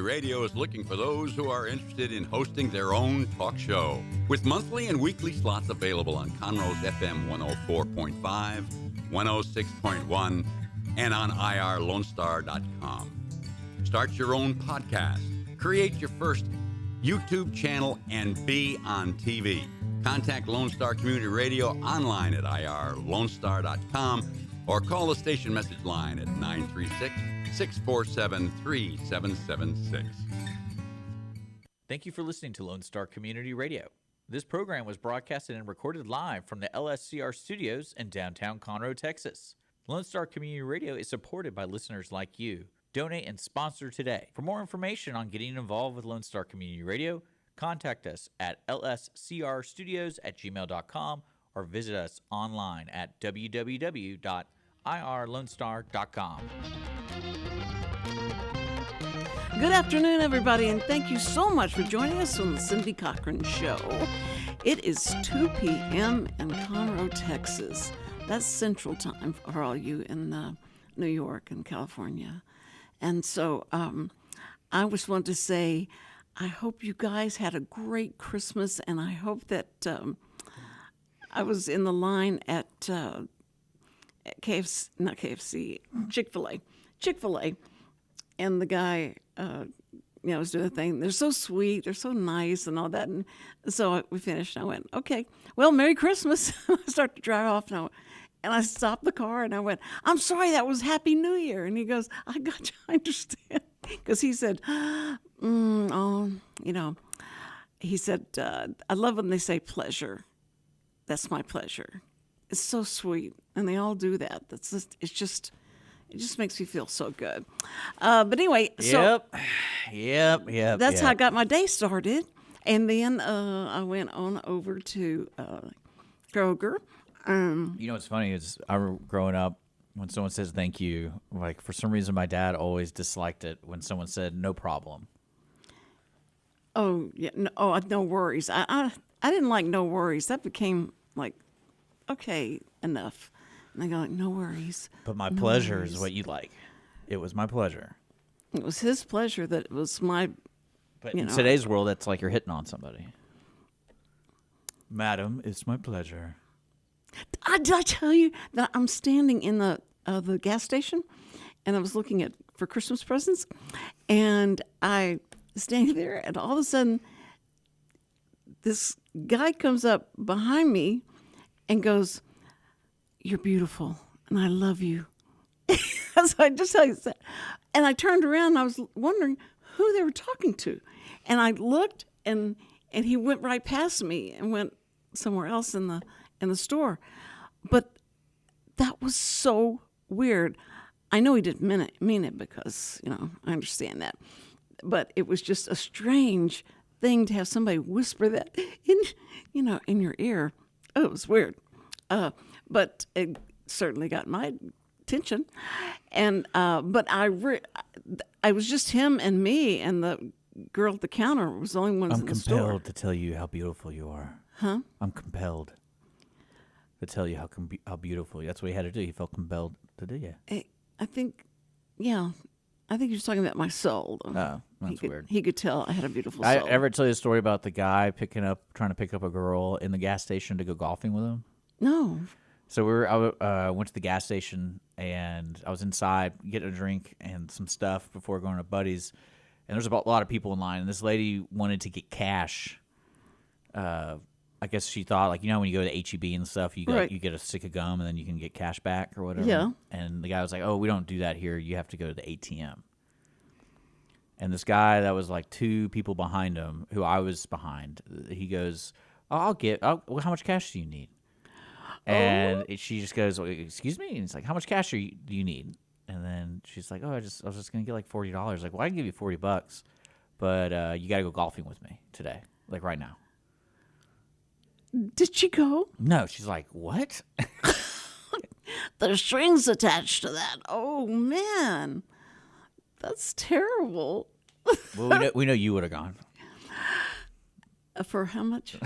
Radio is looking for those who are interested in hosting their own talk show. With monthly and weekly slots available on Conroe's FM 104.5, 106.1, and on irlonestar.com. Start your own podcast, create your first YouTube channel, and be on TV. Contact Lone Star Community Radio online at irlonestar.com or call the station message line at 936-647-3776. Thank you for listening to Lone Star Community Radio. This program was broadcasted and recorded live from the LSCR studios in downtown Conroe, Texas. Lone Star Community Radio is supported by listeners like you. Donate and sponsor today. For more information on getting involved with Lone Star Community Radio, contact us at lscrstudios@gmail.com or visit us online at www.irlonestar.com. Good afternoon, everybody, and thank you so much for joining us on the Cindy Cochran Show. It is 2 p.m. in Conroe, Texas. That's Central Time for all you in New York and California. And so I just wanted to say I hope you guys had a great Christmas, and I hope that I was in the line at KFC, not KFC, Chick-fil-A, and the guy, was doing the thing. They're so sweet, they're so nice, and all that. And so we finished, and I went, okay, well, Merry Christmas. I started to drive off, and I stopped the car, and I went, I'm sorry, that was Happy New Year. And he goes, I got you, I understand. Because he said, he said, I love when they say pleasure. That's my pleasure. It's so sweet, and they all do that. It just makes me feel so good. But anyway, Yep. That's how I got my day started, and then I went on over to Kroger. You know what's funny is growing up, when someone says thank you, like for some reason my dad always disliked it when someone said no problem. Oh yeah, no worries. I didn't like no worries. That became like, okay, enough. And I go like, no worries. But my pleasure is what you like. It was my pleasure. It was his pleasure that it was my. But in today's world, that's like you're hitting on somebody. Madam, it's my pleasure. Did I tell you that I'm standing in the gas station, and I was looking for Christmas presents, and I standing there, and all of a sudden, this guy comes up behind me, and goes, "You're beautiful, and I love you." So I just said, and I turned around, and I was wondering who they were talking to, and I looked, and he went right past me and went somewhere else in the store. But that was so weird. I know he didn't mean it because, I understand that. But it was just a strange thing to have somebody whisper that in your ear. Oh, it was weird. But it certainly got my attention. And but I was just him and me, and the girl at the counter was the only ones in the store. I'm compelled to tell you how beautiful you are. Huh? I'm compelled to tell you how beautiful. That's what he had to do. He felt compelled to do it. I think you're talking about my soul. Oh, that's weird. He could tell I had a beautiful soul. I ever tell you a story about the guy trying to pick up a girl in the gas station to go golfing with him? No. So I went to the gas station, and I was inside getting a drink and some stuff before going to Buddy's. And there's a lot of people in line, and this lady wanted to get cash. I guess she thought, like, when you go to H-E-B and stuff, you get a stick of gum, and then you can get cash back or whatever. Yeah. And the guy was like, oh, we don't do that here. You have to go to the ATM. And this guy that was like two people behind him, who I was behind, he goes, how much cash do you need? And she just goes, excuse me? And it's like, how much cash do you need? And then she's like, I was just going to get like $40. Like, well, I can give you $40, but you got to go golfing with me today, like right now. Did she go? No, she's like, what? There's strings attached to that. Oh, man. That's terrible. Well, we know you would have gone. For how much?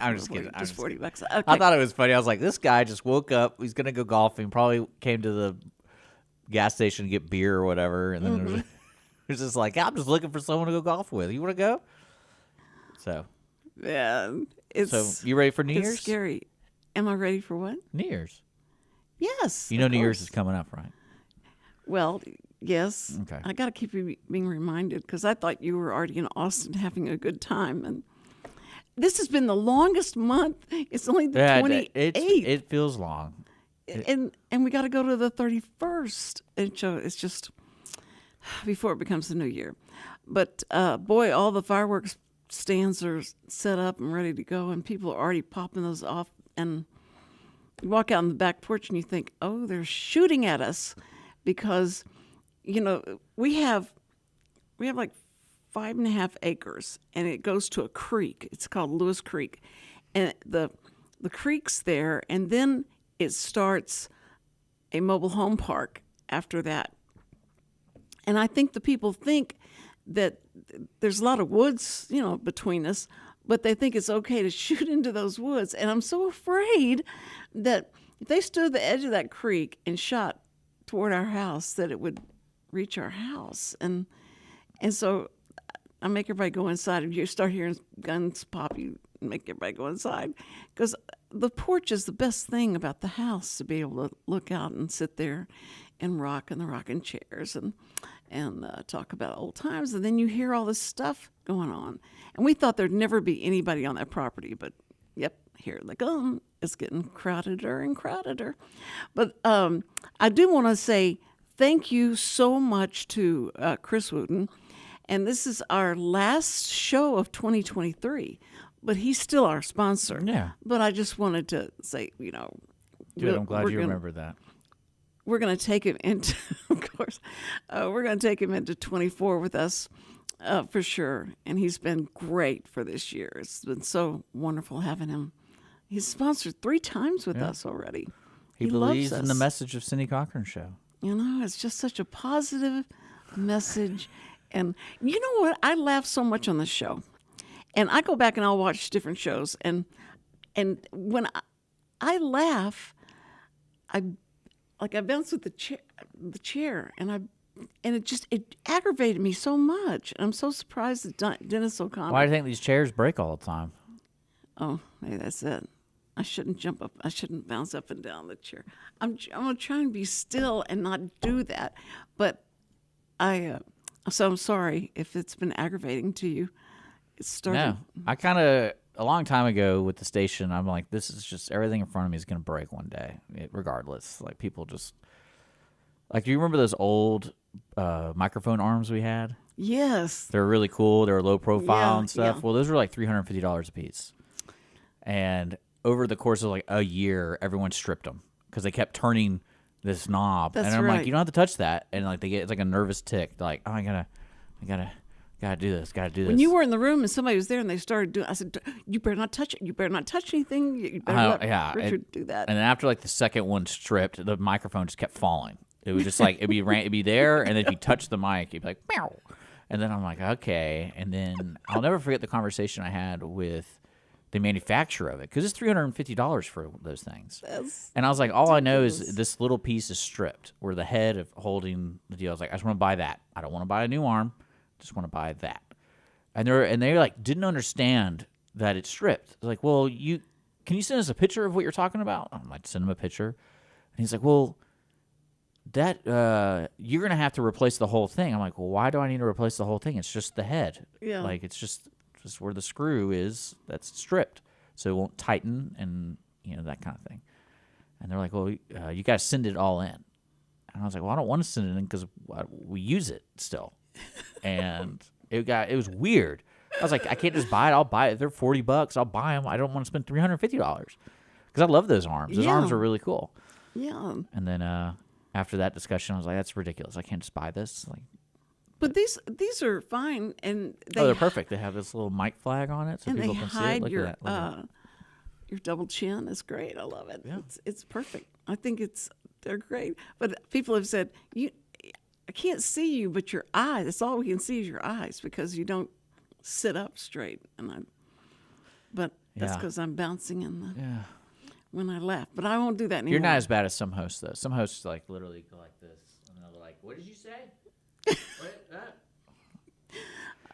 I'm just kidding. Just $40. Okay. I thought it was funny. I was like, this guy just woke up. He's going to go golfing. Probably came to the gas station to get beer or whatever. And then It's just like, I'm just looking for someone to go golf with. You want to go? So, Yeah, it's so you ready for New it's Year's? scary. Am I ready for what? New Year's. Yes. You know of New Year's course. is coming up, right? Well, yes. Okay. I got to keep you being reminded because I thought you were already in Austin having a good time, and this has been the longest month. It's only the 28th, it feels long. and we got to go to the 31st, and so it's just before it becomes the new year. But boy, all the fireworks stands are set up and ready to go, and people are already popping those off. And you walk out on the back porch and you think, oh, they're shooting at us, because we have like 5.5 acres, and it goes to a creek. It's called Lewis Creek, and the creek's there, and then it starts a mobile home park after that. And I think the people think that there's a lot of woods, between us, but they think it's okay to shoot into those woods. And I'm so afraid that if they stood at the edge of that creek and shot toward our house, that it would reach our house. And so I make everybody go inside. If you start hearing guns pop, you make everybody go inside, because the porch is the best thing about the house, to be able to look out and sit there and rock in the rocking chairs and talk about old times. And then you hear all this stuff going on. And we thought there'd never be anybody on that property, but yep, here they come. It's getting crowdeder and crowdeder. But I do want to say thank you so much to Chris Wootton. And this is our last show of 2023, but he's still our sponsor. Yeah. But I just wanted to say, Dude, I'm glad you remembered that. We're going to take him into, of course, we're going to take him into 24 with us for sure. And he's been great for this year. It's been so wonderful having him. He's sponsored 3 times with us already. He believes loves in the us. message of Cindy Cochran Show. It's just such a positive message. And you know what? I laugh so much on this show. And I go back and I'll watch different shows. And when I laugh, I bounce with the chair, and it aggravated me so much. And I'm so surprised that Dennis O'Connor. Why do you think these chairs break all the time? Oh, maybe that's it. I shouldn't jump up. I shouldn't bounce up and down the chair. I'm gonna try and be still and not do that. But so I'm sorry if it's been aggravating to you. It started. No, I kind of a long time ago with the station. I'm like, this is just everything in front of me is gonna break one day, regardless. Like people just like. Do you remember those old microphone arms we had? Yes. They were really cool. They were low profile and stuff. Yeah. Well, those were like $350 a piece. And over the course of like a year, everyone stripped them because they kept turning this knob. That's and I'm right. like, you don't have to touch that. And like it's like a nervous tick. They're like, oh, I gotta do this. Gotta do this. When you were in the room and somebody was there and they started doing, I said, "You better not touch it. You better not touch anything. You better let Richard do that." And then after like the second one stripped, the microphone just kept falling. It was just like it'd be there, and then if you touch the mic, you'd be like, meow. And then I'm like, okay. And then I'll never forget the conversation I had with the manufacturer of it, because it's $350 for those things. And I was like, all I know is this little piece is stripped, where the head of holding the deal. I was like, I just want to buy that. I don't want to buy a new arm. Just want to buy that. And they like didn't understand that it's stripped. They're like, well, can you send us a picture of what you're talking about? I'm like, send him a picture. And he's like, well, that you're gonna have to replace the whole thing. I'm like, well, why do I need to replace the whole thing? It's just the head. Yeah. Like it's just where the screw is, that's stripped, so it won't tighten and that kind of thing. And they're like, well, you guys send it all in. And I was like, well, I don't want to send it in because we use it still. And it was weird. I was like, I can't just buy it. I'll buy it. They're $40. I'll buy them. I don't want to spend $350 because I love those arms. Those arms are really cool. Yeah. And then after that discussion, I was like, that's ridiculous. I can't just buy this. Like, But these are fine, and they're perfect. They have this little mic flag on it, so and people they can see it. hide Look your at that. your double chin. It's great. I love it. Yeah. It's perfect. I think they're great. But people have said I can't see you, but your eyes. That's all we can see is your eyes because you don't sit up straight. But that's because I'm bouncing when I laugh. But I won't do that anymore. You're not as bad as some hosts, though. Some hosts like literally go like this, and they're like, "What did you say?"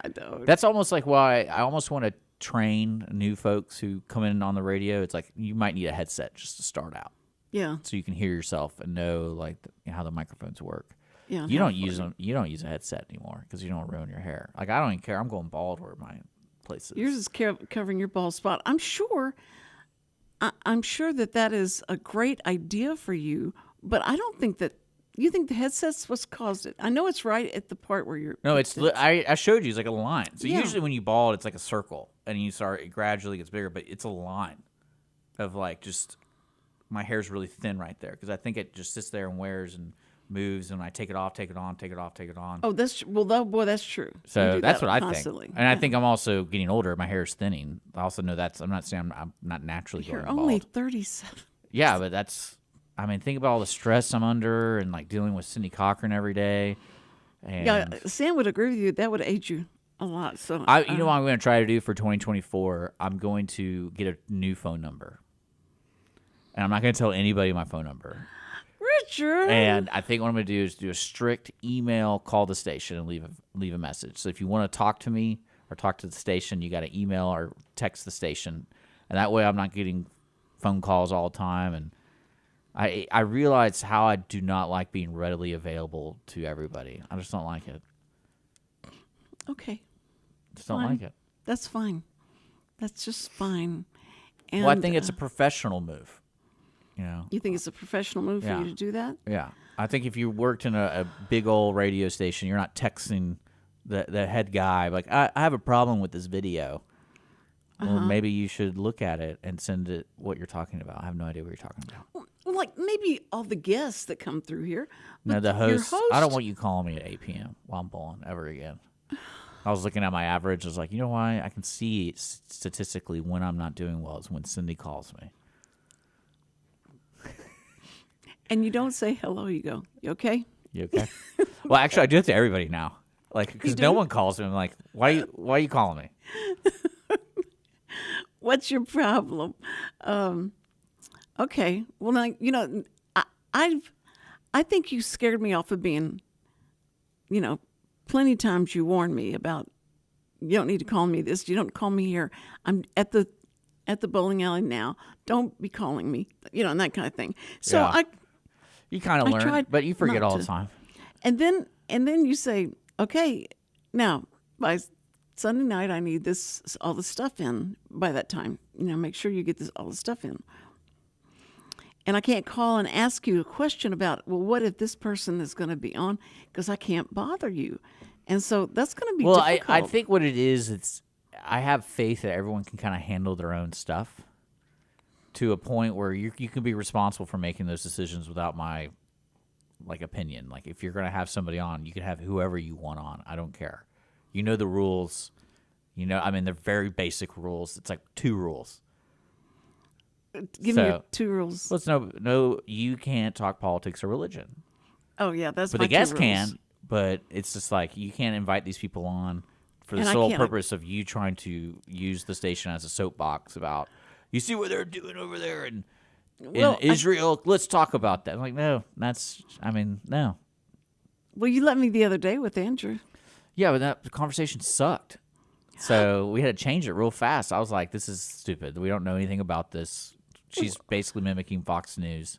I don't. That's almost like why I almost want to train new folks who come in on the radio. It's like you might need a headset just to start out, Yeah. so you can hear yourself and know like how the microphones work. Yeah. You don't use them. You don't use a headset anymore because you don't ruin your hair. Like I don't even care. I'm going bald where my place is. Yours is covering your bald spot. I'm sure that is a great idea for you, but I don't think that. You think the headset's what's caused it? I know it's right at the part where you're. No, I showed you. It's like a line. So Yeah. usually when you bald, it's like a circle, and it gradually gets bigger. But it's a line of like just my hair's really thin right there because I think it just sits there and wears and moves, and I take it off, take it on, take it off, take it on. Oh, that's true. That's true. You So do that's that what I constantly. think, and I think I'm also getting older. My hair is thinning. I also know that's. I'm not saying I'm not naturally You're going only bald. 37. Yeah, but that's. I mean, think about all the stress I'm under and like dealing with Cindy Cochran every day. And Yeah, Sam would agree with you. That would age you a lot. So you know what I'm going to try to do for 2024? I'm going to get a new phone number, and I'm not going to tell anybody my phone number. Richard. And I think what I'm going to do is do a strict email, call the station, and leave a message. So if you want to talk to me or talk to the station, you got to email or text the station, and that way I'm not getting phone calls all the time. And I realize how I do not like being readily available to everybody. I just don't like it. Okay, Just don't fine. like it. That's fine. That's just fine. And Well, I think it's a professional move. You know. you think it's a professional move Yeah. for you to do that? Yeah, I think if you worked in a big old radio station, you're not texting the head guy like, I have a problem with this video. Well, maybe you should look at it and send it what you're talking about. I have no idea what you're talking about. Well, like maybe all the guests that come through here. No, but the your host. I don't want you calling me at 8 p.m. while I'm bowling ever again. I was looking at my average. I was like, you know why? I can see statistically when I'm not doing well is when Cindy calls me. And you don't say hello. You go, you okay? You okay? Well, actually, I do it to everybody now. Like, because no one calls me. I'm like, why are you calling me? What's your problem? Okay. Well, now, you know, I think you scared me off of being, you know, plenty of times you warned me about, you don't need to call me this. You don't call me here. I'm at the bowling alley now. Don't be calling me, you know, and that kind of thing. So Yeah. You kind of learn, tried but you forget not all to. the time. And then you say, okay, now by Sunday night I need all the stuff in by that time. You know, make sure you get all the stuff in. And I can't call and ask you a question about, well, what if this person is going to be on? Because I can't bother you. And so that's going to be difficult. I think what it is, I have faith that everyone can kind of handle their own stuff to a point where you can be responsible for making those decisions without my opinion. Like if you're going to have somebody on, you can have whoever you want on. I don't care. You know the rules. You know, I mean, they're very basic rules. It's like 2 rules. Give me your 2 rules. Well, it's no, you can't talk politics or religion. Oh, yeah, that's But my the guests 2 rules. can. But it's just like you can't invite these people on for the And I sole can't- purpose of you trying to use the station as a soapbox about, you see what they're doing over there in Israel. Let's talk about that. I'm like, no. Well, you let me the other day with Andrew. Yeah, but that conversation sucked. So we had to change it real fast. I was like, this is stupid. We don't know anything about this. She's basically mimicking Fox News.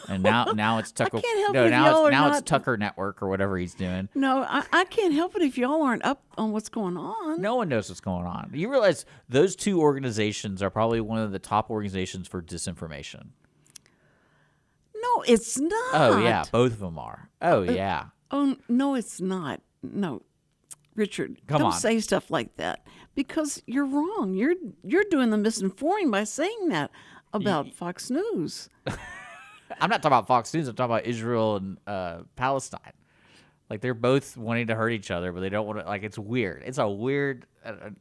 And now it's Tucker. can't help No, it if y'all are now it's not- Tucker Network or whatever he's doing. No, I can't help it if y'all aren't up on what's going on. No one knows what's going on. You realize those 2 organizations are probably one of the top organizations for disinformation. No, it's not. Oh yeah, both of them are. Oh yeah. Oh, no, it's not. No, Richard, Come don't on. say stuff like that because you're wrong. You're doing the misinforming by saying that about Fox News. I'm not talking about Fox News. I'm talking about Israel and Palestine. Like they're both wanting to hurt each other, but they don't want to. Like it's weird. It's a weird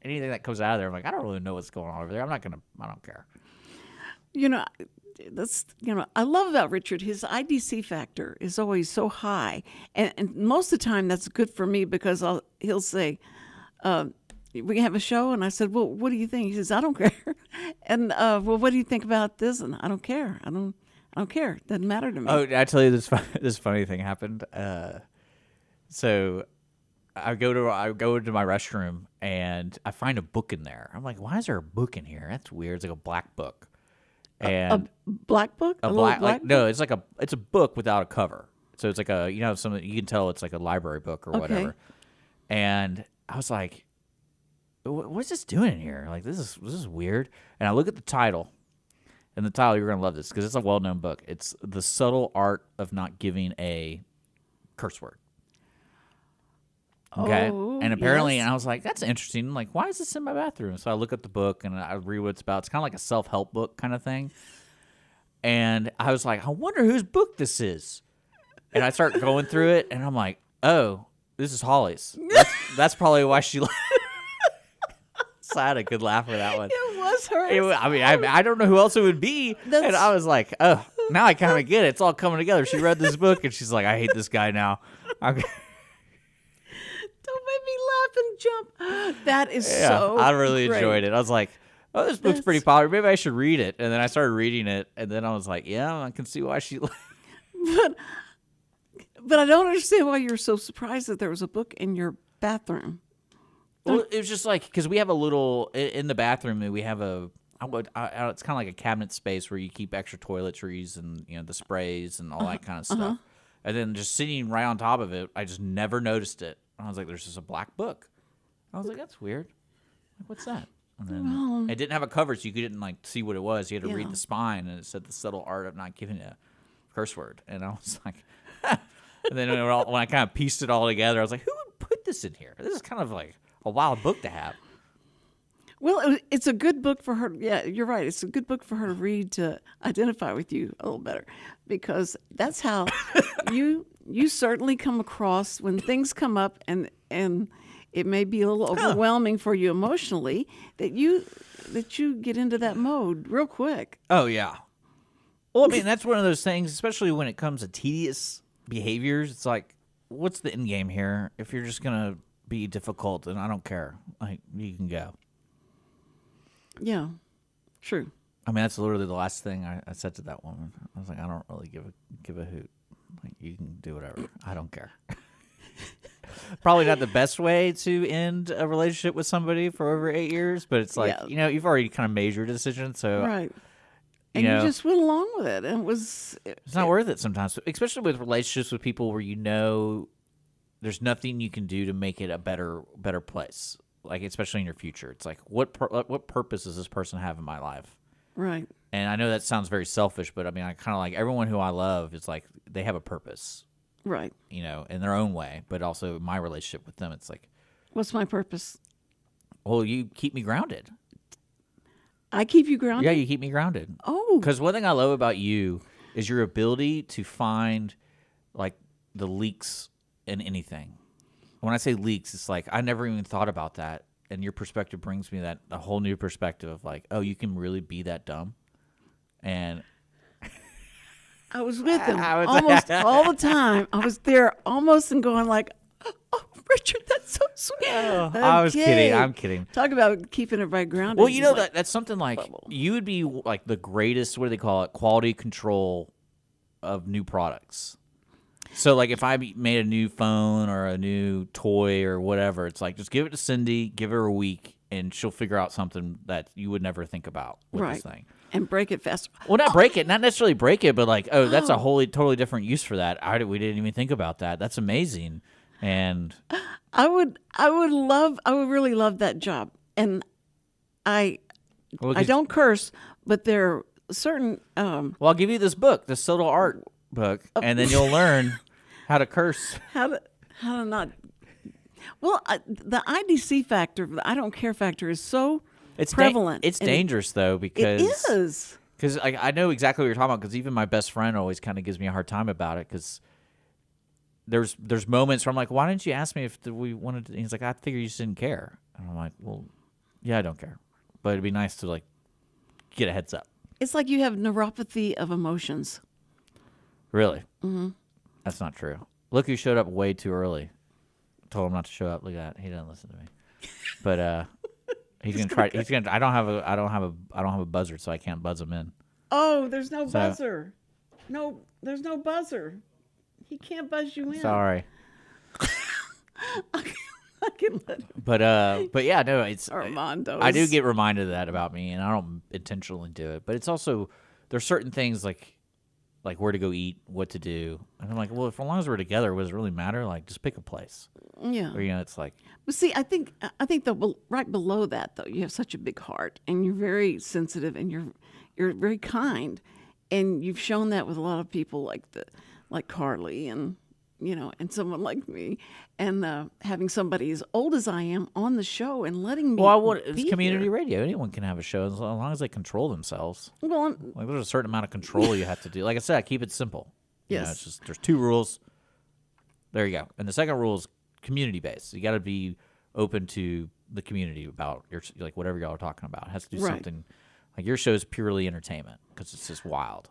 anything that comes out of there. I'm like, I don't really know what's going on over there. I don't care. You know, I love about Richard, his IDC factor is always so high. And most of the time that's good for me because he'll say, we can have a show. And I said, well, what do you think? He says, I don't care. And, well, what do you think about this? And I don't care. I don't care. It doesn't matter to me. Oh, did I tell you this funny thing happened? So I go to my restroom and I find a book in there. I'm like, why is there a book in here? That's weird. It's like a black book. And A black book? a little black, black like, no, it's a book without a cover. So it's like something you can tell it's like a library book or whatever. And I was like, what's this doing in here? Like, this is weird. And I look at the title, and the title, you're going to love this because it's a well-known book. It's The Subtle Art of Not Giving a Curse Word. Okay. Oh, and apparently, yes. and I was like, that's interesting. Like, why is this in my bathroom? So I look at the book and I read what it's about. It's kind of like a self-help book kind of thing. And I was like, I wonder whose book this is. And I start going through it, and I'm like, oh, this is Holly's. That's probably why she. So I had a good laugh for that one. It was her. I don't know who else it would be. And I was like, oh, now I kind of get it. It's all coming together. She read this book, and she's like, I hate this guy now. Don't make me laugh and jump. That is so I really great. enjoyed it. I was like, oh, this book's pretty popular. Maybe I should read it. And then I started reading it, and then I was like, yeah, I can see why she. But I don't understand why you're so surprised that there was a book in your bathroom. Well, it was just like, because we have a little, in the bathroom, we have it's kind of like a cabinet space where you keep extra toiletries and, the sprays and all that kind of stuff. And then just sitting right on top of it, I just never noticed it. I was like, there's just a black book. I was like, that's weird. Like, what's that? And then it didn't have a cover, so you couldn't see what it was. You had to read the spine, and it said The Subtle Art of Not Giving a Curse Word. And I was like, and then when I kind of pieced it all together, I was like, who would put this in here? This is kind of like a wild book to have. Well, it's a good book for her. Yeah, you're right. It's a good book for her to read to identify with you a little better, because that's how you certainly come across when things come up and it may be a little overwhelming for you emotionally, that you get into that mode real quick. Oh yeah. Well, I mean, that's one of those things, especially when it comes to tedious behaviors. It's like, what's the end game here? If you're just gonna be difficult, and I don't care, like, you can go. Yeah, true. I mean, that's literally the last thing I said to that woman. I was like, I don't really give a hoot. Like, you can do whatever. I don't care. Probably not the best way to end a relationship with somebody for over 8 years, but it's like, you've already kind of made your decision, so right. And you just went along with it, and it's not worth it sometimes, especially with relationships with people where there's nothing you can do to make it a better place. Like, especially in your future, it's like, what purpose does this person have in my life? Right. And I know that sounds very selfish, but I mean, I kind of like everyone who I love. It's like they have a purpose, right? In their own way, but also my relationship with them. It's like, what's my purpose? Well, you keep me grounded. I keep you grounded? Yeah, you keep me grounded. Oh. Because one thing I love about you is your ability to find, like, the leaks in anything. When I say leaks, it's like I never even thought about that, and your perspective brings me a whole new perspective of like, oh, you can really be that dumb. And I was with him almost all the time. I was there almost and going like, oh, Richard, that's so sweet. Oh, okay. I was kidding. I'm kidding. Talk about keeping everybody grounded. Well, that's something like you would be like the greatest, what do they call it, quality control of new products. So, like, if I made a new phone or a new toy or whatever, it's like, just give it to Cindy, give her a week, and she'll figure out something that you would never think about with this thing. And break it faster. Well, not break it, not necessarily break it, but like, oh, that's a totally different use for that. We didn't even think about that. That's amazing. And I would really love that job. And I don't curse, but there are certain. Well, I'll give you this book, the Subtle Art book, and then you'll learn how to curse. How to not. Well, the IDC factor, the I don't care factor, is so prevalent. It's dangerous though, because it is. Because I know exactly what you're talking about. Because even my best friend always kind of gives me a hard time about it. Because there's moments where I'm like, why didn't you ask me if we wanted to? And he's like, I figured you just didn't care. And I'm like, well, yeah, I don't care, but it'd be nice to like get a heads up. It's like you have neuropathy of emotions. Really? Mm-hmm. That's not true. Look who showed up way too early. Told him not to show up. Look at that. He doesn't listen to me. But he's gonna try. He's gonna. I don't have a buzzer, so I can't buzz him in. Oh, there's no buzzer. No, there's no buzzer. He can't buzz you in. Sorry. Okay. I can let him. But yeah, no, it's Armando. I do get reminded of that about me, and I don't intentionally do it. But it's also there's certain things like where to go eat, what to do, and I'm like, well, if as long as we're together, does it really matter? Like, just pick a place. Yeah. Or it's like, But see, I think right below that though, you have such a big heart, and you're very sensitive, and you're very kind, and you've shown that with a lot of people like Carly and and someone like me, and having somebody as old as I am on the show and letting me. well, it's be community here. radio. Anyone can have a show as long as they control themselves. Well, Like, there's a certain amount of control you have to do. Like I said, keep it simple. Yes. It's just there's 2 rules. There you go. And the second rule is community based. You got to be open to the community about like whatever y'all are talking about. It has to do Right. something. Like your show is purely entertainment because it's just wild.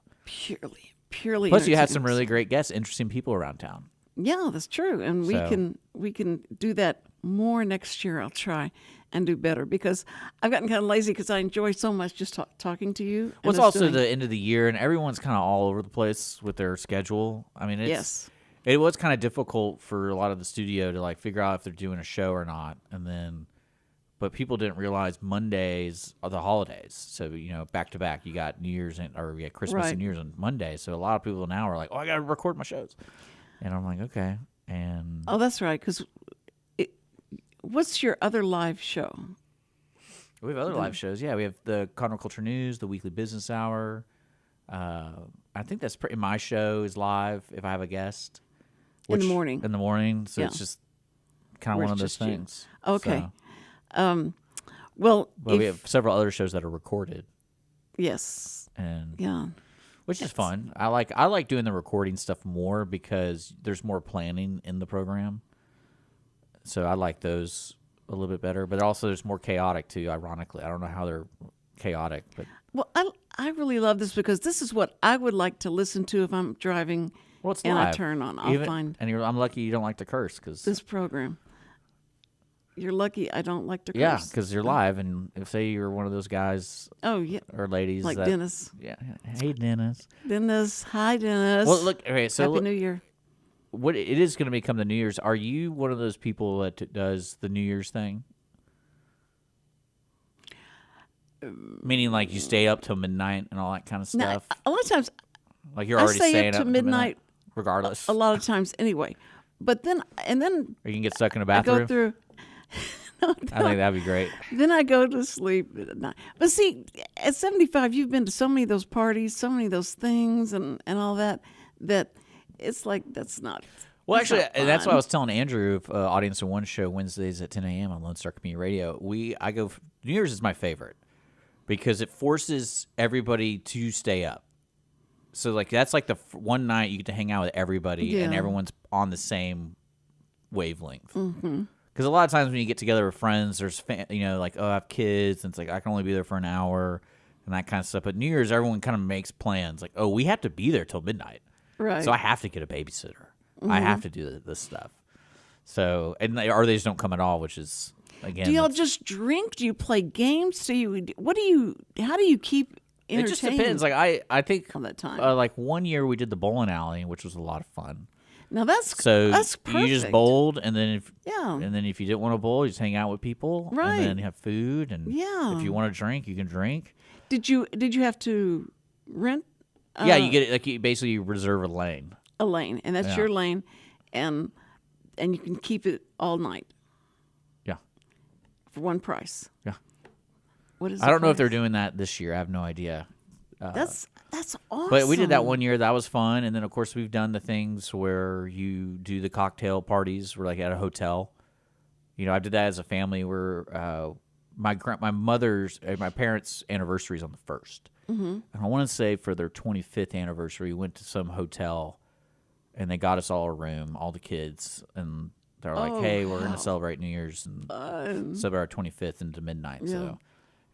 purely. Plus, you had some entertainment. really great guests, interesting people around town. Yeah, that's true, and So- we can do that more next year. I'll try and do better because I've gotten kind of lazy because I enjoy so much just talking to you. Well, it's and us also doing- the end of the year, and everyone's kind of all over the place with their schedule. I mean, Yes. it was kind of difficult for a lot of the studio to like figure out if they're doing a show or not, and then, but people didn't realize Mondays are the holidays. So back to back, you got New Year's or you got Christmas Right. and New Year's on Monday. So a lot of people now are like, "Oh, I got to record my shows," and I'm like, "Okay." And Oh, that's right. Because what's your other live show? we have other live shows. Yeah, we have the Cochran Culture News, the Weekly Business Hour. I think that's my show is live if I have a guest. In the which- morning. In the morning. So Yeah. it's just kind of Where one of it's those just you. things. Okay. So, Well, but we have several other shows that are recorded, yes, and yeah, which is fun. I like doing the recording stuff more because there's more planning in the program. So I like those a little bit better, but also there's more chaotic too. Ironically, I don't know how they're chaotic, but well, I really love this because this is what I would like to listen to if I'm driving well, it's and I live. turn on. I'll find and I'm lucky you don't like to curse because this program. You're lucky I don't like to curse. yeah, because you're live, and if say you're one of those guys Oh yeah, or ladies like that, Dennis. yeah, hey Dennis. Dennis, hi Dennis. Well, look, okay, so Happy look, New Year. what it is going to become the New Year's. Are you one of those people that does the New Year's thing? Meaning, like you stay up till midnight and all that kind of Now, stuff. a lot of times, Like you're I already stay staying up to midnight regardless. a lot of times anyway. But then, Or you can get stuck in a I bathroom. go through. I think that'd be great. Then I go to sleep at night. But see, at 75, you've been to so many of those parties, so many of those things, and all that it's like that's not. Well, that's actually, not and that's what I fun. was telling Andrew of Audience in One show Wednesdays at 10 a.m. on Lone Star Community Radio. I go New Year's is my favorite because it forces everybody to stay up. So like that's like the one night you get to hang out with everybody and Yeah. everyone's on the same wavelength. Because a lot of times when you get together with friends, there's like, oh, I have kids, and it's like I can only be there for an hour and that kind of stuff. But New Year's, everyone kind of makes plans like, oh, we have to be there till midnight. Right. So I have to get a babysitter. I have to do this stuff. So, or they just don't come at all, which is, again. Do y'all just drink? Do you play games? How do you keep It entertained? just depends. Like, I think, all that time. like 1 year we did the bowling alley, which was a lot of fun. Now that's perfect. You just bowled, and then if you didn't want to bowl, you just hang out with people, Right. and then you have food, and Yeah. if you want to drink, you can drink. Did you have to rent? Yeah, you get it. Like you basically reserve a lane. A lane, and that's Yeah. your lane, and you can keep it all night Yeah, for one price. yeah. What is? I don't know if they're doing that this year. I have no idea. That's awesome. But we did that 1 year. That was fun. And then, of course, we've done the things where you do the cocktail parties. We're like at a hotel. I did that as a family where my parents' anniversary is on the 1st. Mm-hmm. And I want to say for their 25th anniversary, we went to some hotel, and they got us all a room, all the kids. And they're like, hey, we're going to celebrate New Year's and celebrate our 25th into midnight. Yeah. So.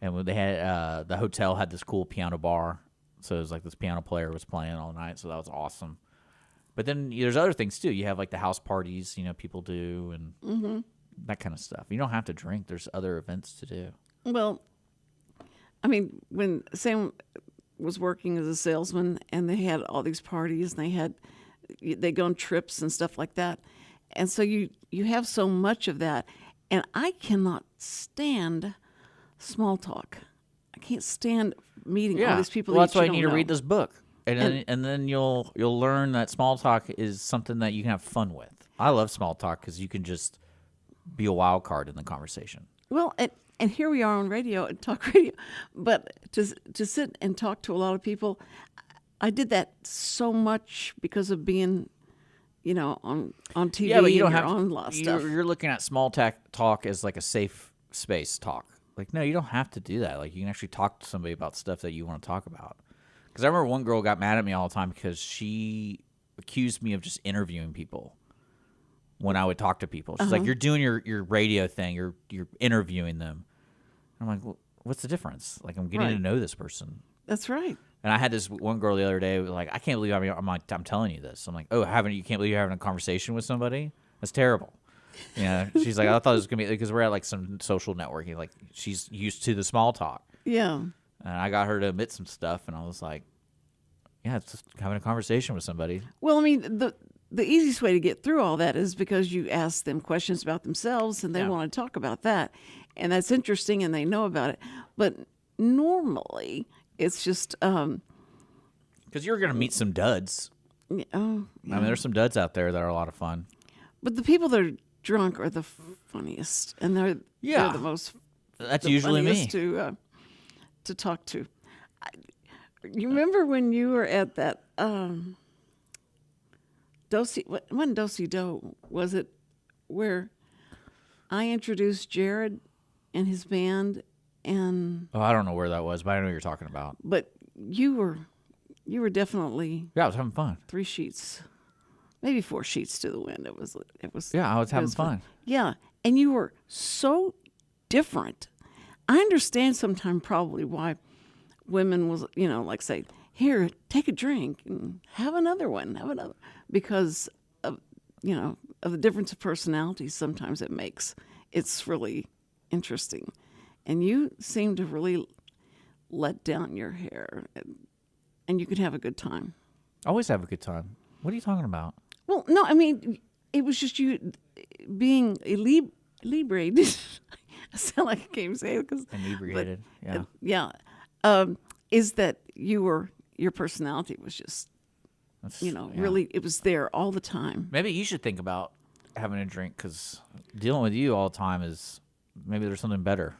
And when they had the hotel had this cool piano bar, so it was like this piano player was playing all night, so that was awesome. But then there's other things too. You have like the house parties, people do, and that kind of stuff. You don't have to drink. There's other events to do. Well, I mean, when Sam was working as a salesman, and they had all these parties, and they go on trips and stuff like that, and so you have so much of that, And I cannot stand small talk. I can't stand meeting all these people. Well, that's that why you I need don't to read know. this book, and then you'll learn that small talk is something that you can have fun with. I love small talk because you can just be a wild card in the conversation. Well, and here we are on radio and talk radio, but to sit and talk to a lot of people, I did that so much because of being, on TV. Yeah, but you don't and have you're on a lot of stuff. You're looking at small talk as like a safe space talk. Like, no, you don't have to do that. Like, you can actually talk to somebody about stuff that you want to talk about. Because I remember one girl got mad at me all the time because she accused me of just interviewing people when I would talk to people. She's like, "You're doing your radio thing. You're interviewing them." I'm like, well, "What's the difference? Like, I'm getting to know this person." That's right. And I had this one girl the other day, like, "I can't believe I'm telling you this." I'm like, "Oh, you can't believe you're having a conversation with somebody? That's terrible." She's like, "I thought it was gonna be because we're at like some social networking. Like, she's used to the small talk." Yeah. And I got her to admit some stuff, and I was like, "Yeah, it's just having a conversation with somebody." Well, I mean, the easiest way to get through all that is because you ask them questions about themselves and they want to talk about that. And that's interesting and they know about it. But normally it's just Because you're going to meet some duds. yeah. I mean, there's some duds out there that are a lot of fun. But the people that are drunk are the funniest, and they're the most. That's the usually me. funniest to talk to. You remember when you were at that Do was it where I introduced Jared and his band, and Oh, I don't know where that was, but I know what you're talking about. but you were definitely Yeah, I was having fun. 3 sheets, maybe 4 sheets to the wind. It was. Yeah, I was it having fun. Yeah, and you were so different. I understand sometimes probably why women was, like say, here, take a drink and have another one, because of, of the difference of personalities. Sometimes it's really interesting. And you seem to really let down your hair and you could have a good time. Always have a good time. What are you talking about? Well, no, I mean, it was just you being inebriated. I sound like I can't even say it because Inebriated. yeah. Is that your personality was just, really, it was there all the time. Maybe you should think about having a drink because dealing with you all the time is maybe there's something better,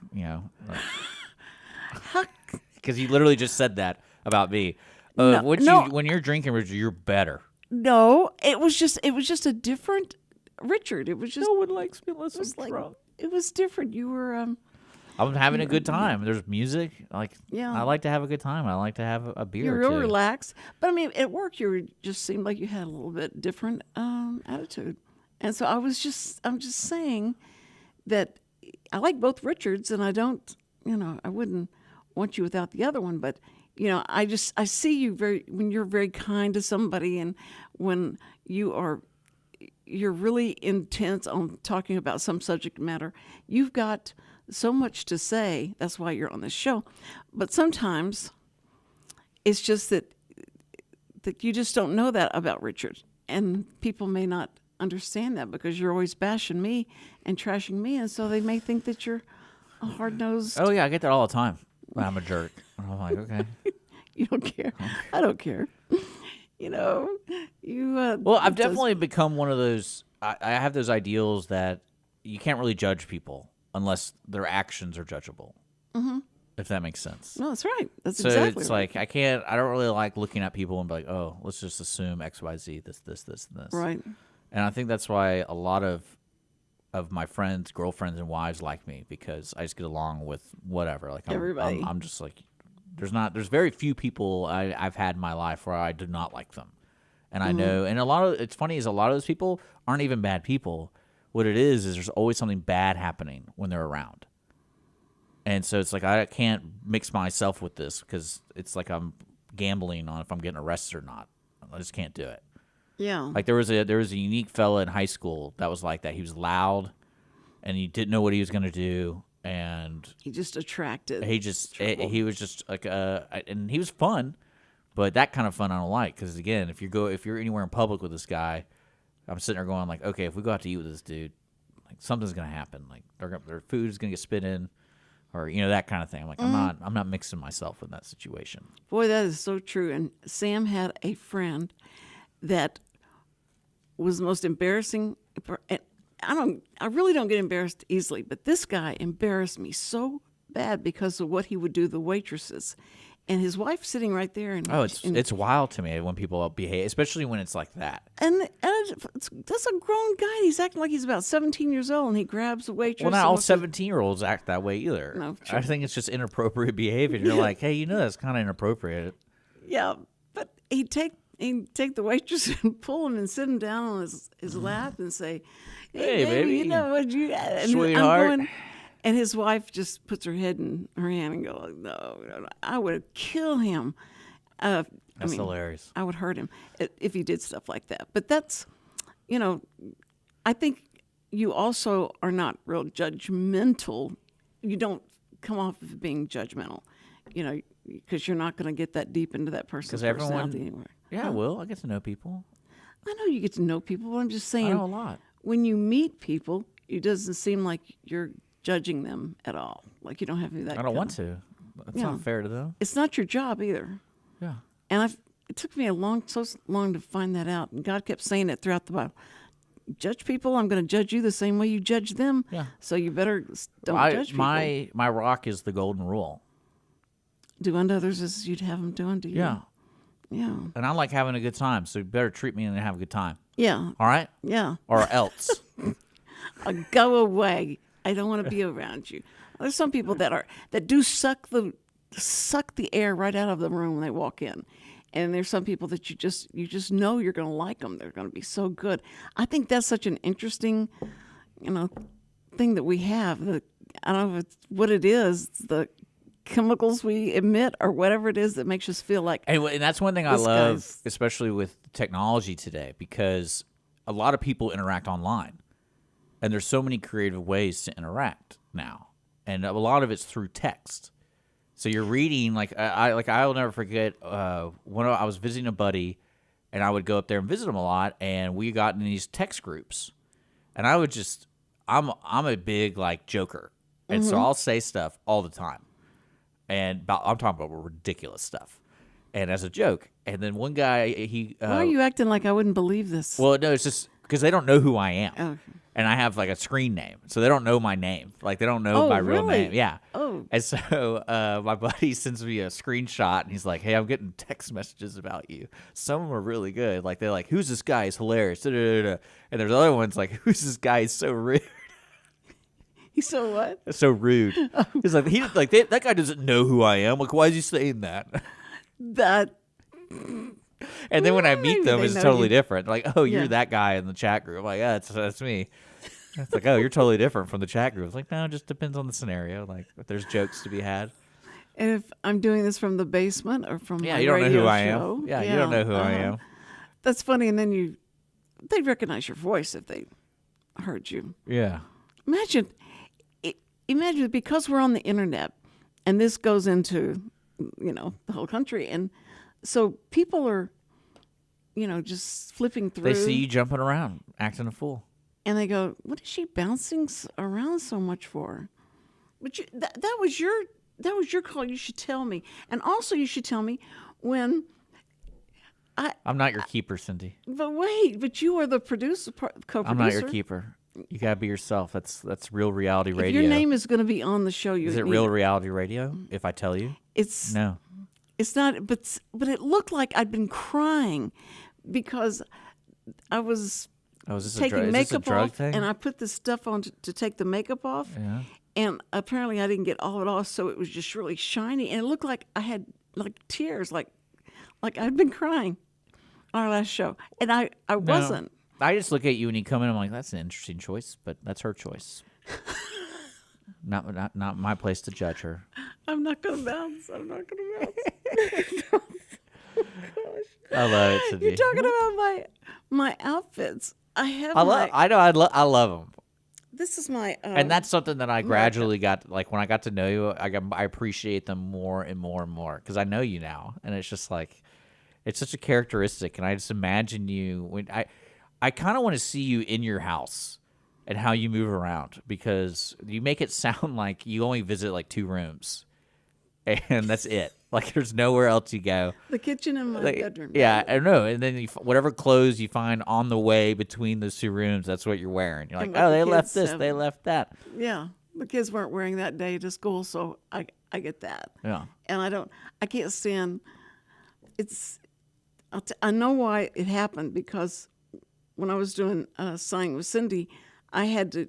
Because you literally just said that about me. When you're drinking, Richard, you're better. No, it was just a different Richard. It was just No one likes me unless I'm like drunk. it was different. You were I'm having a good time. There's music. Yeah. I like to have a good time. I like to have a beer you're or real two. relaxed. But I mean, at work, just seemed like you had a little bit different attitude. And so I'm just saying that I like both Richards, and I don't, I wouldn't want you without the other one. But I see you when you're very kind to somebody, and when you're really intense on talking about some subject matter. You've got so much to say. That's why you're on this show. But sometimes it's just that you just don't know that about Richard, and people may not understand that because you're always bashing me and trashing me, and so they may think that you're a hard-nosed. Oh yeah, I get that all the time. When I'm a jerk. I'm like, okay. You don't care. I don't care. Well, I've definitely become one of those. I have those ideals that you can't really judge people unless their actions are judgeable. Mm-hmm. If that makes sense. No, that's right. That's so exactly it's right. like I don't really like looking at people and be like, oh, let's just assume X, Y, Z, this, and this. Right. And I think that's why a lot of my friends, girlfriends, and wives like me because I just get along with whatever. Like everybody. I'm just like, there's very few people I've had in my life where I do not like them. And I know, and it's funny is a lot of those people aren't even bad people. What it is there's always something bad happening when they're around. And so it's like I can't mix myself with this because it's like I'm gambling on if I'm getting arrested or not. I just can't do it. Yeah. Like there was a unique fella in high school that was like that. He was loud, and he didn't know what he was going to do, and he just attracted. He was just like and he was fun, but that kind of fun I don't like because again, if you're anywhere in public with this guy, I'm sitting there going like, okay, if we go out to eat with this dude, like something's gonna happen. Like their food's gonna get spit in, or that kind of thing. I'm like, I'm not mixing myself in that situation. Boy, that is so true. And Sam had a friend that was the most embarrassing. And I really don't get embarrassed easily, but this guy embarrassed me so bad because of what he would do to the waitresses. And his wife sitting right there. And It's wild to me when people behave, especially when it's like that. And that's a grown guy. He's acting like he's about 17 years old, and he grabs a waitress. Well, not all 17-year-olds act that way either. No, true. I think it's just inappropriate behavior. You're like, hey, that's kind of inappropriate. Yeah, but he'd take the waitress and pull him and sit him down on his lap and say, "Hey, baby, you know what you and sweetheart." And his wife just puts her head in her hand and goes, "No, I would kill him." That's hilarious. I would hurt him if he did stuff like that. But that's, I think you also are not real judgmental. You don't come off of being judgmental, because you're not going to get that deep into that person's personality anywhere. Yeah, I will. I get to know people. I know you get to know people, but I'm just saying. I know a lot. When you meet people, it doesn't seem like you're judging them at all. Like you don't have any of that. I don't want to. That's not fair to them. It's not your job either. Yeah. And it took me so long to find that out. And God kept saying it throughout the Bible. Judge people, I'm going to judge you the same way you judge them. Yeah. So you better don't judge people. My rock is the golden rule. Do unto others as you'd have them do unto you. Yeah. Yeah. And I like having a good time, so you better treat me and have a good time. Yeah. All right? Yeah. Or else. Go away. I don't want to be around you. There's some people that do suck the air right out of the room when they walk in. And there's some people that you just know you're going to like them. They're going to be so good. I think that's such an interesting, thing that we have. I don't know if it's what it is, the chemicals we emit or whatever it is that makes us feel like. And that's one thing I love, especially with technology today, because a lot of people interact online. And there's so many creative ways to interact now. And a lot of it's through text. So you're reading, I'll never forget when I was visiting a buddy, and I would go up there and visit him a lot, and we got in these text groups. And I would I'm a big, joker. And so I'll say stuff all the time. And I'm talking about ridiculous stuff. And as a joke. And then one guy, why are you acting like I wouldn't believe this? Well, no, it's just because they don't know who I am. Okay. And I have a screen name, so they don't know my name. They don't know my real name. Yeah. Oh. And so my buddy sends me a screenshot, and he's like, "Hey, I'm getting text messages about you. Some of them are really good. They're like, who's this guy? He's hilarious. Da, da, da, da. And there's other ones like, who's this guy? He's so rude. He's so what? So rude. He's like, that guy doesn't know who I am. Why is he saying that? That. And then when I meet them, it's totally different. You're Yeah. that guy in the chat group. I'm like, yeah, that's me. It's like, oh, you're totally different from the chat group. It's like, no, it just depends on the scenario. If there's jokes to be had. And if I'm doing this from the basement or from my you don't know radio who I show, am. Yeah, you don't know who I am. That's funny. And then they'd recognize your voice if they heard you. Yeah. Imagine because we're on the internet, and this goes into the whole country, and so people are just flipping through. They see you jumping around, acting a fool. And they go, "What is she bouncing around so much for?" But that was your call. You should tell me, and also you should tell me when. I'm not your keeper, Cindy. But you are the producer, co-producer. I'm not your keeper. You gotta be yourself. That's real reality radio. If your name is going to be on the show, is it real reality radio? If I tell you, no. It's not. But it looked like I'd been crying because I was. Oh, is this taking makeup off, thing? and I put this stuff on to take the makeup off. Yeah. And apparently I didn't get all of it off, so it was just really shiny, and it looked like I had tears, like I'd been crying on our last show, and I wasn't. I just look at you when you come in. I'm like, that's an interesting choice, but that's her choice. not my place to judge her. I'm not gonna bounce. Oh, gosh. I love it, Cindy. You're talking about my outfits. I love them. This is my. And that's something that I gradually got. When I got to know you, I appreciate them more and more and more because I know you now, and it's just it's such a characteristic. And I just imagine you when I kind of want to see you in your house, and how you move around, because you make it sound like you only visit like 2 rooms, and that's it. Like there's nowhere else you go. The kitchen and my bedroom. Yeah, I know. And then whatever clothes you find on the way between those 2 rooms, that's what you're wearing. You're like, oh, they left this, they left that. Yeah, the kids weren't wearing that day to school, so I get that. Yeah. And I can't stand. I know why it happened, because when I was doing Signing with Cindy, I had to.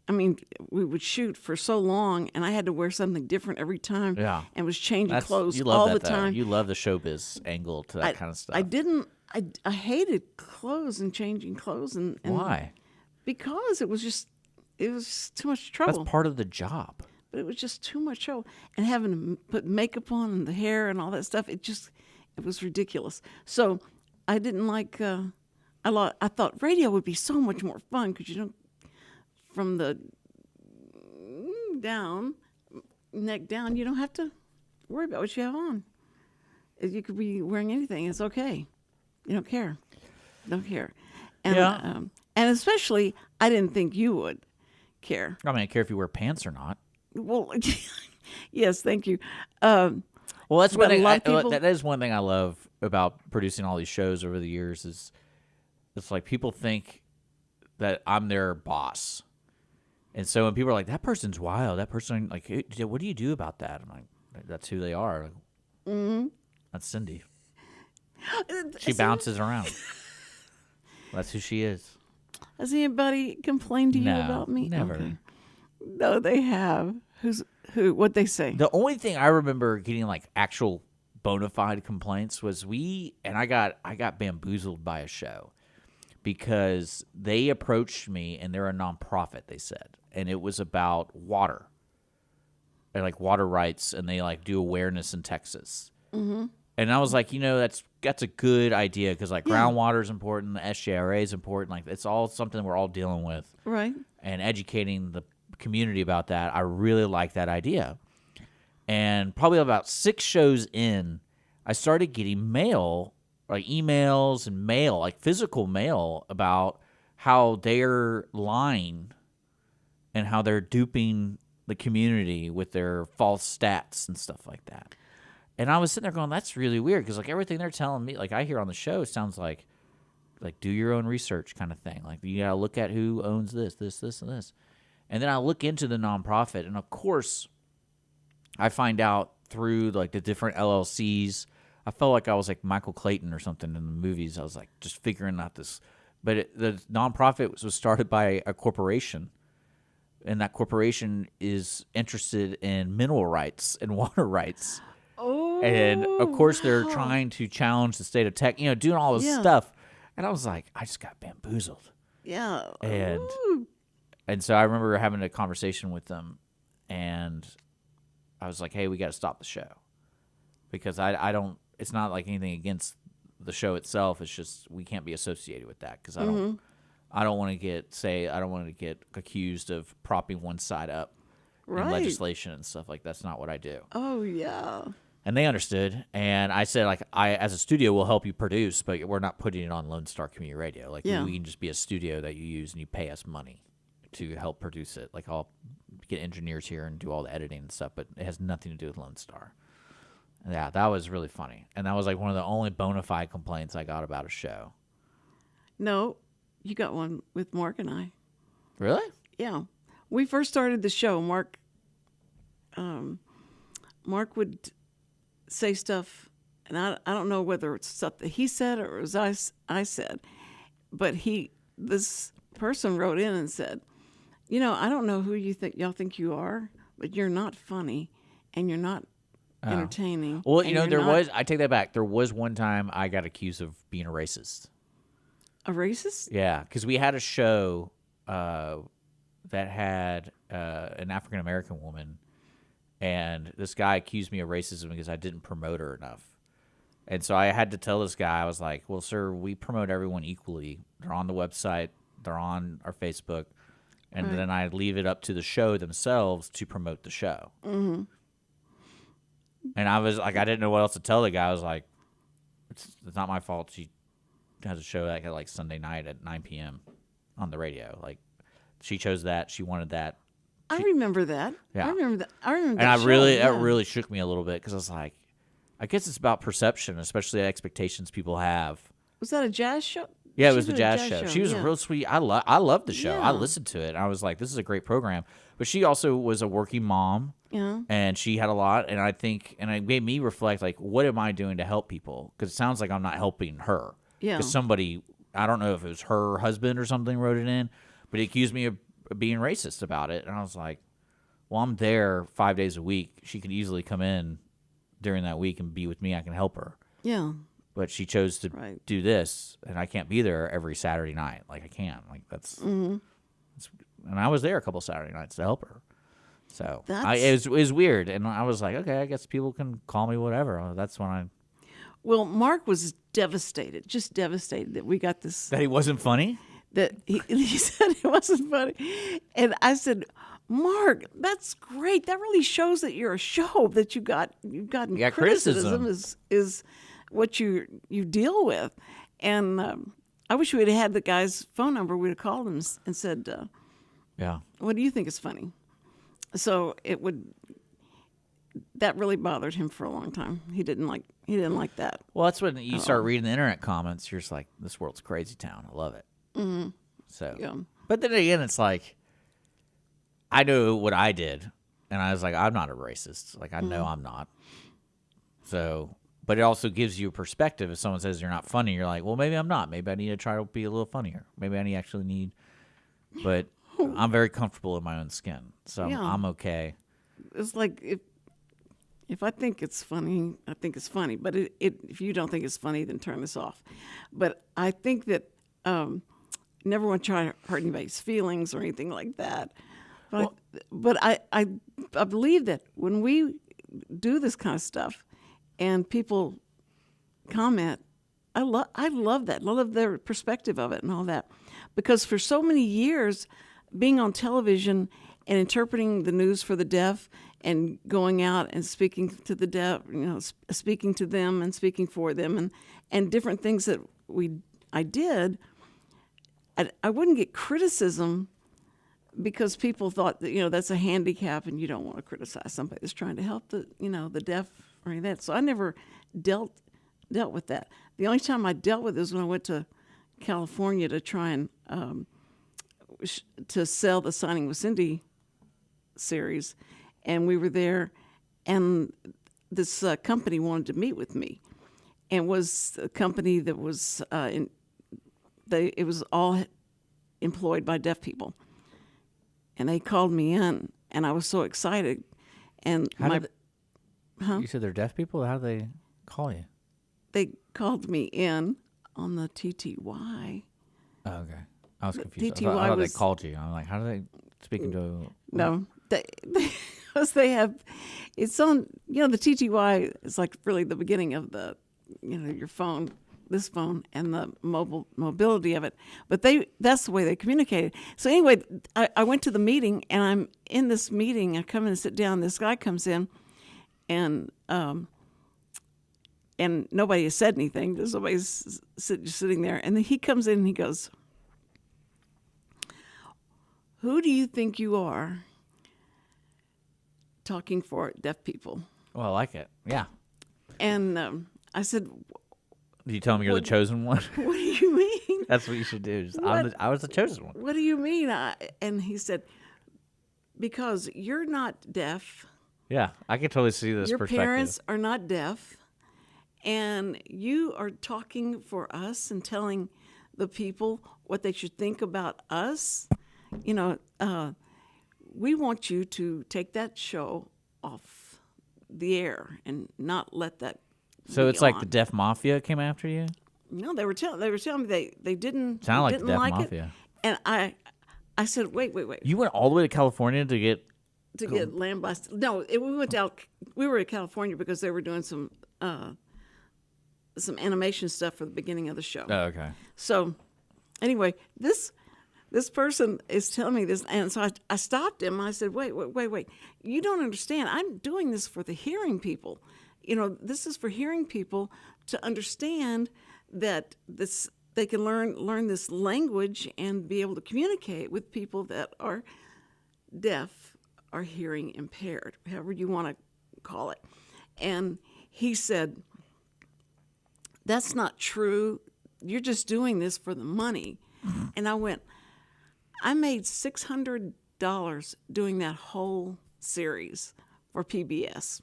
I mean, we would shoot for so long, and I had to wear something different every time. Yeah. And was changing clothes you love all that, the time. You love the showbiz angle to that kind of stuff. I didn't. I hated clothes and changing clothes. And Why? Because it was too much trouble. That's part of the job. But it was just too much trouble. And having to put makeup on and the hair and all that stuff, it was ridiculous. So I didn't like, I thought radio would be so much more fun, because from the neck down, you don't have to worry about what you have on. You could be wearing anything. It's okay. You don't care. And, and especially, I didn't think you would care. I mean, I care if you wear pants or not. Well, yes, thank you. Well, that's one thing. People, that is one thing I love about producing all these shows over the years. Is it's like people think that I'm their boss, and so when people are like, "That person's wild," that person, like, hey, what do you do about that? I'm like, that's who they are. Like, that's Cindy. She bounces around. That's who she is. Has anybody complained to you about me? Never. Okay. No, they have. What'd they say? The only thing I remember getting like actual bona fide complaints was I got bamboozled by a show, because they approached me, and they're a nonprofit, they said, and it was about water and like water rights, and they like do awareness in Texas. Mm-hmm. And I was like, that's a good idea, because like groundwater is important, the SJRA is important, like it's all something we're all dealing with, right? And educating the community about that. I really like that idea. And probably about 6 shows in, I started getting mail, like emails and mail, like physical mail, about how they're lying and how they're duping the community with their false stats and stuff like that. And I was sitting there going, that's really weird, because like everything they're telling me, like I hear on the show, sounds like do your own research kind of thing. Like you got to look at who owns this, and this. And then I look into the nonprofit, and of course, I find out through like the different LLCs. I felt like I was like Michael Clayton or something in the movies. I was like just figuring out this. But the nonprofit was started by a corporation, and that corporation is interested in mineral rights and water rights. Oh, and of course, they're trying to challenge the state of tech, doing all this stuff. And I was like, I just got bamboozled. Yeah. And so I remember having a conversation with them, and I was like, hey, we got to stop the show, because I don't, it's not like anything against the show itself. It's just, we can't be associated with that, because I don't want to get accused of propping one side up in legislation and stuff. Like, that's not what I do. Oh, yeah. And they understood, and I said, like, as a studio, we'll help you produce, but we're not putting it on Lone Star Community Radio. Like, we can just be a studio that you use, and you pay us money to help produce it. Like, I'll get engineers here and do all the editing and stuff, but it has nothing to do with Lone Star. And yeah, that was really funny. And that was like one of the only bona fide complaints I got about a show. No, you got one with Mark and I. Really? Yeah. We first started the show. Mark would say stuff, and I don't know whether it's stuff that he said or it was I said, but this person wrote in and said, I don't know who y'all think you are, but you're not funny, and you're not entertaining. Well, I take that back. There was one time I got accused of being a racist. A racist? Yeah, because we had a show that had an African-American woman, and this guy accused me of racism because I didn't promote her enough. And so I had to tell this guy, I was like, well, sir, we promote everyone equally. They're on the website. They're on our Facebook. And then I leave it up to the show themselves to promote the show. Mm-hmm. And I was like, I didn't know what else to tell the guy. I was like, it's not my fault. She has a show that like Sunday night at 9 p.m. on the radio. Like, She chose that. She wanted that. I remember that. Yeah. I remember that. I remember And that show, it really shook me a little bit because I was like, I guess it's about perception, especially the expectations people have. Was that a jazz show? Yeah, it She was the did a jazz show. She was yeah. real sweet. I loved the show. I Yeah. listened to it. And I was like, this is a great program. But she also was a working mom. Yeah. And she had a lot. And I think, and it made me reflect, like, what am I doing to help people? Because it sounds like I'm not helping her. Yeah. Because somebody, I don't know if it was her husband or something, wrote it in, but he accused me of being racist about it. And I was like, well, I'm there 5 days a week. She could easily come in during that week and be with me. I can help her. Yeah. But she chose to Right. do this, and I can't be there every Saturday night. Like, I can't. Like, that's and I was there a couple Saturday nights to help her. So it was weird, and I was like, okay, I guess people can call me whatever. That's when I Well, Mark was devastated, just devastated that we got this. that he wasn't funny. That he said it wasn't funny, and I said, Mark, that's great. That really shows that you're a show. That you've gotten Yeah, criticism criticism. is what you deal with, and I wish we had had the guy's phone number. We'd have called him and said, Yeah, "What do you think is funny?" So that really bothered him for a long time. He didn't like that. well, that's when you start reading the internet comments. You're just like, this world's a crazy town. I love it. Mm-hmm. So, Yeah. but then again, it's like, I know what I did, and I was like, I'm not a racist. Like, I know I'm not. So, but it also gives you a perspective. If someone says you're not funny, you're like, well, maybe I'm not. Maybe I need to try to be a little funnier. Maybe I actually need. But I'm very comfortable in my own skin, so Yeah. I'm okay. It's like if I think it's funny, I think it's funny. But if you don't think it's funny, then turn this off. But I think that never want to try to hurt anybody's feelings or anything like that. But I believe that when we do this kind of stuff and people comment, I love that. I love their perspective of it and all that. Because for so many years, being on television and interpreting the news for the deaf and going out and speaking to the deaf, speaking to them and speaking for them and different things that I did, I wouldn't get criticism because people thought that, that's a handicap and you don't want to criticize somebody that's trying to help the deaf or any of that. So I never dealt with that. The only time I dealt with it was when I went to California to try and to sell the Signing with Cindy series, and we were there, and this company wanted to meet with me, and it was a company that was it was all employed by deaf people, and they called me in, and I was so excited, and You said they're deaf people? How do they call you? they called me in on the TTY. Oh, okay. I was confused. TTY I thought they was- called you. I'm like, how do they speaking to? No, because they have, it's on, the TTY is like really the beginning of the, your phone, this phone, and the mobility of it. But that's the way they communicated. So anyway, I went to the meeting, and I'm in this meeting. I come in and sit down. This guy comes in, and nobody has said anything. There's nobody's just sitting there. And then he comes in and he goes, "Who do you think you are talking for deaf people?" Well, I like it. Yeah. And I said, Did you tell them you're the chosen one? "What do you mean? That's what you should do. Just, What? I was the chosen one. What do you mean?" And he said, "Because you're not deaf. Yeah, I can totally see this Your perspective. parents are not deaf. And you are talking for us and telling the people what they should think about us. We want you to take that show off the air and not let that So be it's like on." the deaf mafia came after you? No, they were telling me they didn't Sounded like the didn't deaf like mafia. it. And I said, wait. You went all the way to California to get. To get lambasted. No, we were in California because they were doing some animation stuff for the beginning of the show. Oh, okay. So anyway, this person is telling me this, and so I stopped him. I said, wait. You don't understand. I'm doing this for the hearing people. This is for hearing people to understand that they can learn this language and be able to communicate with people that are deaf or hearing impaired, however you want to call it. And he said, that's not true. You're just doing this for the money. And I went, I made $600 doing that whole series for PBS.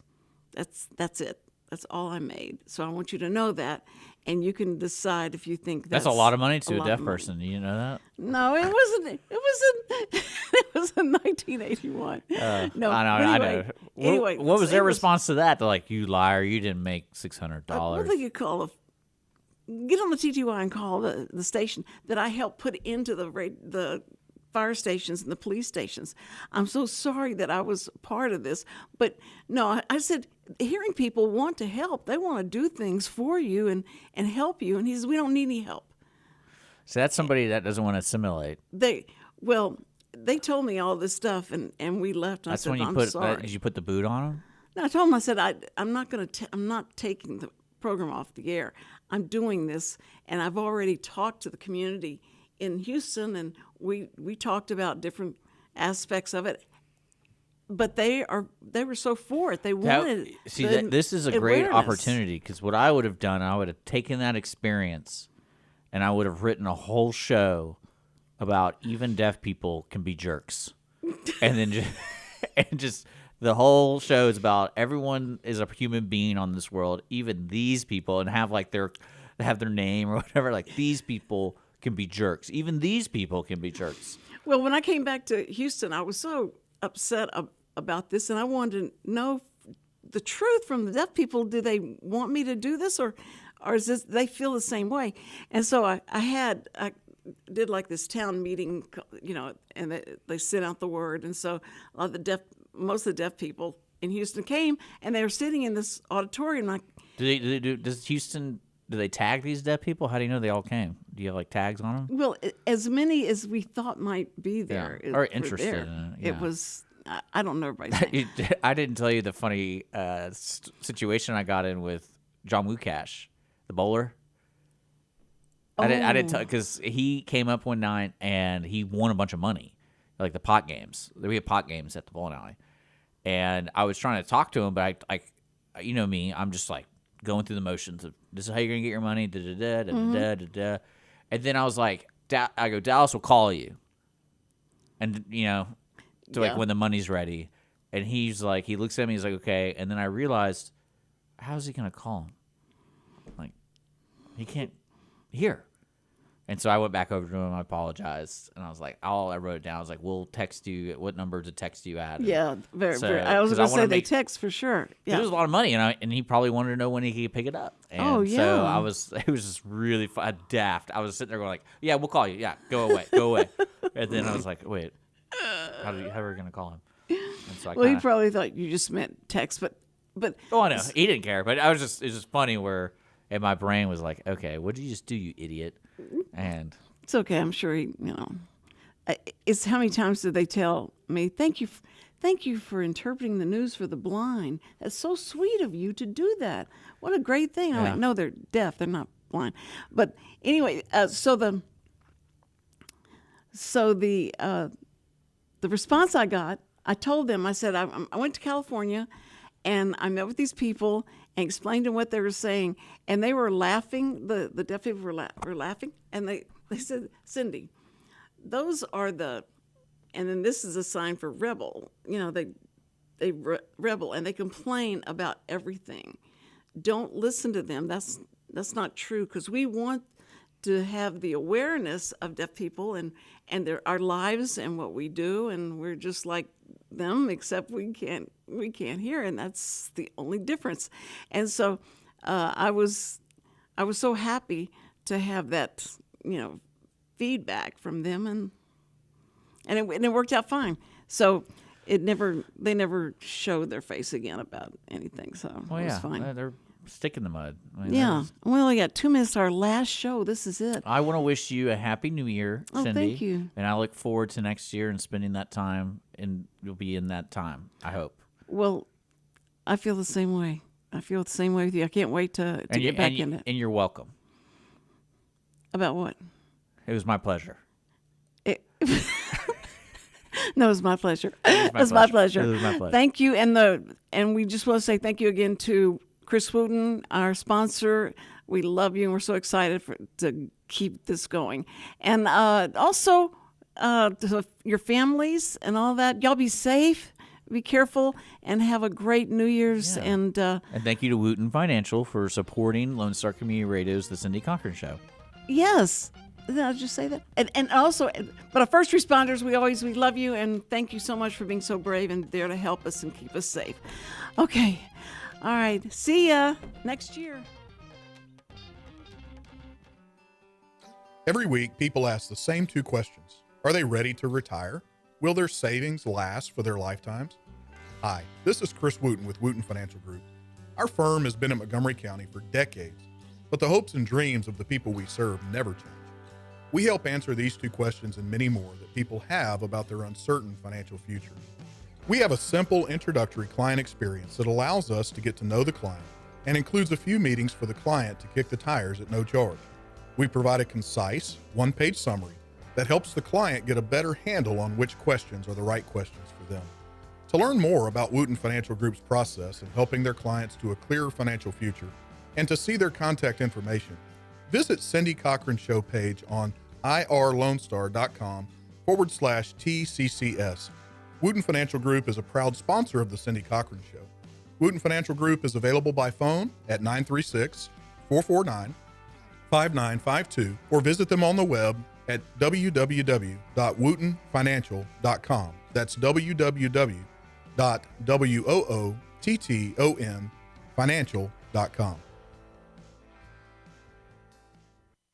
That's it. That's all I made. So I want you to know that, and you can decide if you think That's a lot of money to a deaf person. Do you know that? No, it wasn't. It was in 1981. No, I know. I know. Anyway, what was their response to that? They're like, you liar! You didn't make $600. What do you call get on the TTY and call the station that I helped put into the fire stations and the police stations. I'm so sorry that I was part of this, but no, I said hearing people want to help. They want to do things for you and help you. And he says, we don't need any help. So that's somebody that doesn't want to assimilate. They told me all this stuff, and we left. And That's I said, when you I'm put. sorry. Did you put the boot on them? No, I told him, I said, I'm not taking the program off the air. I'm doing this, and I've already talked to the community in Houston, and we talked about different aspects of it. But they were so for it. They wanted. This is a great awareness. opportunity, because what I would have done, I would have taken that experience, and I would have written a whole show about even deaf people can be jerks, and then just the whole show is about everyone is a human being on this world, even these people, and have their name or whatever. Like, these people can be jerks. Even these people can be jerks. Well, when I came back to Houston, I was so upset about this, and I wanted to know the truth from the deaf people. Do they want me to do this, or is this they feel the same way? And so I did like this town meeting, and they sent out the word, and so a lot of most of the deaf people in Houston came, and they were sitting in this auditorium. Does Houston? Do they tag these deaf people? How do you know they all came? Do you have like tags on them? Well, as many as we thought might be there. Yeah. Or interested in it. Yeah. It was. I don't know everybody's name. I didn't tell you the funny situation I got in with John Wukash, the bowler. I didn't tell, because he came up one night and he won a bunch of money, like the pot games. We had pot games at the bowling alley, and I was trying to talk to him, but I you know me, I'm just like going through the motions of this is how you're gonna get your money, da da da da da da da, and then I was like, I go, Dallas will call you, and like when the money's ready, and he's like, he looks at me, he's like, okay, and then I realized, how's he gonna call him? Like, he can't hear. And so I went back over to him, I apologized, and I was like, I wrote it down. I was like, we'll text you, what number to text you at? Yeah, very. I was going to say they text for sure. Yeah. It was a lot of money, and he probably wanted to know when he could pick it up. And so it was just really daft. I was sitting there going like, yeah, we'll call you. Yeah, go away. And then I was like, wait, how are we going to call him? And so he probably thought you just meant text, but. Oh, I know. He didn't care, but it was just funny where, and my brain was like, okay, what did you just do, you idiot? And it's okay. I'm sure it's how many times did they tell me, thank you for interpreting the news for the blind. That's so sweet of you to do that. What a great thing. I'm like, no, they're deaf. They're not blind. But anyway, so the response I got, I told them, I said, I went to California and I met with these people and explained to them what they were saying, and they were laughing. The deaf people were laughing, and they said, Cindy, those are and then this is a sign for rebel. They rebel, and they complain about everything. Don't listen to them. That's not true, because we want to have the awareness of deaf people and our lives and what we do, and we're just like them, except we can't hear, and that's the only difference. And so I was so happy to have that feedback from them, and it worked out fine. So they never showed their face again about anything. So it was fine. They're stick in the mud. We only got 2 minutes to our last show. This is it. I want to wish you a happy new year, Cindy. Thank you. And I look forward to next year and spending that time, and you'll be in that time, I hope. Well, I feel the same way. I feel the same way with you. I can't wait to get back in it. And you're welcome. About what? It was my pleasure. No, it was my pleasure. It was my pleasure. Thank you, and we just want to say thank you again to Chris Wootton, our sponsor. We love you, and we're so excited to keep this going. And also to your families and all that. Y'all be safe, be careful, and have a great New Year's. Yeah. And thank you to Wootton Financial for supporting Lone Star Community Radio's The Cindy Cochran Show. yes. Did I just say that? And also, but our first responders, we love you, and thank you so much for being so brave and there to help us and keep us safe. Okay. All right. See ya next year. Every week, people ask the same two questions. Are they ready to retire? Will their savings last for their lifetimes? Hi, this is Chris Wootton with Wootton Financial Group. Our firm has been in Montgomery County for decades, but the hopes and dreams of the people we serve never change. We help answer these two questions and many more that people have about their uncertain financial future. We have a simple introductory client experience that allows us to get to know the client and includes a few meetings for the client to kick the tires at no charge. We provide a concise, one-page summary that helps the client get a better handle on which questions are the right questions for them. To learn more about Wootton Financial Group's process in helping their clients to a clearer financial future and to see their contact information, visit Cindy Cochran Show page on irlonestar.com/TCCS. Wootton Financial Group is a proud sponsor of the Cindy Cochran Show. Wootton Financial Group is available by phone at 936-449-5952 or visit them on the web at www.woottonfinancial.com. That's www.woottonfinancial.com.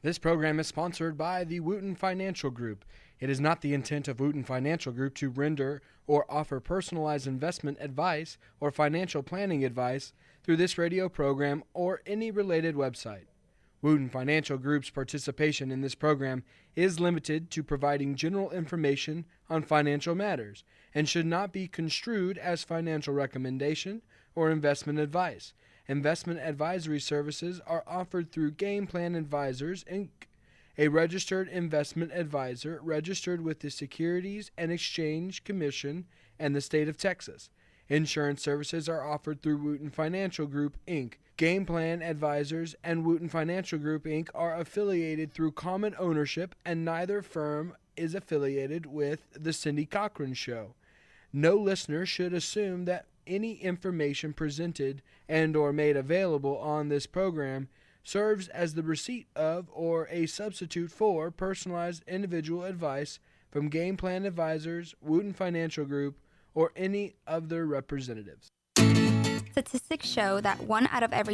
This program is sponsored by the Wootton Financial Group. It is not the intent of Wootton Financial Group to render or offer personalized investment advice or financial planning advice through this radio program or any related website. Wootton Financial Group's participation in this program is limited to providing general information on financial matters and should not be construed as financial recommendation or investment advice. Investment advisory services are offered through Game Plan Advisors, Inc., a registered investment advisor registered with the Securities and Exchange Commission and the state of Texas. Insurance services are offered through Wootton Financial Group, Inc. Game Plan Advisors and Wootton Financial Group, Inc. are affiliated through common ownership, and neither firm is affiliated with The Cindy Cochran Show. No listener should assume that any information presented and or made available on this program serves as the receipt of or a substitute for personalized individual advice from Game Plan Advisors, Wootton Financial Group, or any of their representatives. Statistics show that 1 out of every